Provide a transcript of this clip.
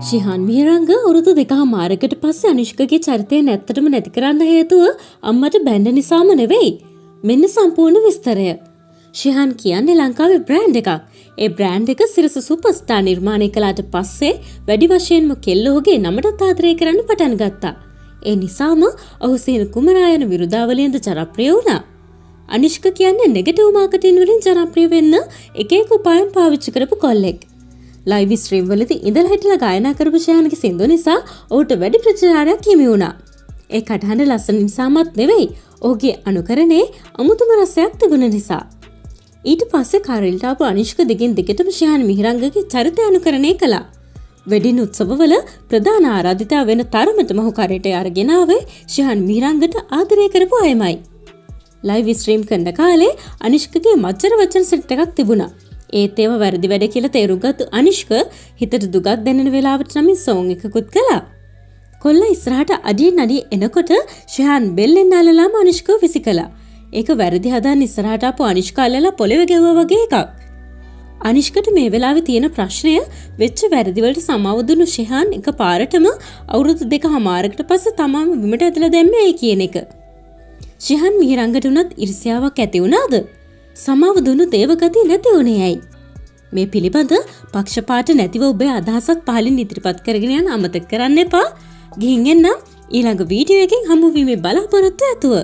ශිහාන් මිහිරංග අවුරුදු 2.5කට පස්සේ අනුෂ්කගේ චරිතය නැත්තටම නැති කරන්න හේතුව අම්මට බැන්න නිසාම නෙවෙයි. මෙන්න සම්පූර්ණ විස්තරය. ශිහාන් කියන්නේ ලංකාවේ බ්‍රෑන්ඩ් එකක්. ඒ බ්‍රෑන්ඩ් එක සිරස සුපර්ස්ටාර් නිර්මාණය කළාට පස්සේ වැඩි වශයෙන්ම කෙල්ලෝගේ නමටත් ආදරය කරන්න පටන් ගත්තා. ඒ නිසාම ඔහු සීන කුමරා යන විරුදාවලියෙන්ද ජනප්‍රිය වුණා. අනුෂ්ක කියන්නේ නෙගටිව් මාකටිං වලින් ජනප්‍රිය වෙන්න එක එක උපායන් පාවිච්චි කරපු කොල්ලෙක්. ලයිව් ස්ට්‍රීම් වලදී ඉඳලා හිටලා ගායනා කරපු ශිහාන්ගේ සින්දු නිසා ඔහුට වැඩි ප්‍රචාරයක් හිමි වුණා. ඒ කටහඬ ලස්සන නිසාමත් නෙවෙයි, ඔහුගේ අනුකරණේ අමුතුම රසයක් තිබුණ නිසා. ඊට පස්සේ කාරෙල්ට ආපු අනුෂ්ක දිගින් දිගටම ශිහාන් මිහිරංගගේ චරිතය අනුකරණය කළා. වෙඩින් උත්සවවල ප්‍රධාන ආරාධිතා වෙන තරමටම ඔහු කරේට අරගෙන ආවේ ශිහාන් මිහිරංගට ආදරය කරපු අයමයි. ලයිව් ස්ට්‍රීම් කරන කාලේ අනුෂ්කගේ මච්චර වචන සෙට් එකක් තිබුණා. ඒත් ඒව වැරදි වැඩ කියලා තේරුම්ගත්තු අනුෂ්ක හිතට දුකක් දැනෙන වෙලාවට නම් සෝන් එකකුත් කළා. කොල්ල ඉස්සරහට අඩියෙන් අඩිය එනකොට ශිහාන් බෙල්ලෙන් අල්ලලාම අනුෂ්කව විසි කළා. ඒක වැරදි හදාන්න ඉස්සරහට ආපු අනුෂ්ක අල්ලලා පොළවේ ගැවුවා වගේ එකක්. අනුෂ්කට මේ වෙලාවේ තියෙන ප්‍රශ්නය වෙච්ච වැරදි වලට සමාව දුන්නු ශිහාන් එකපාරටම අවුරුදු 2.5කට පස්සේ තමම බිමට ඇදලා දැම්මේ ඇයි කියන එක. ශිහාන් මිහිරංගට උනත් ඉරිසියාවක් ඇති වුණාද? සමාව දුන්නු දේවගතිය නැති වුණේ ඇයි? මේ පිළිබඳ පක්ෂපාත නැතිව ඔබේ අදහසත් පහලින් ඉදිරිපත් කරගෙන යන්න අමතක කරන්න එපා. ගිහින් එන්න ඊළඟ වීඩියෝ එකකින් හමු වීමේ බලාපොරොත්තු ඇතුව.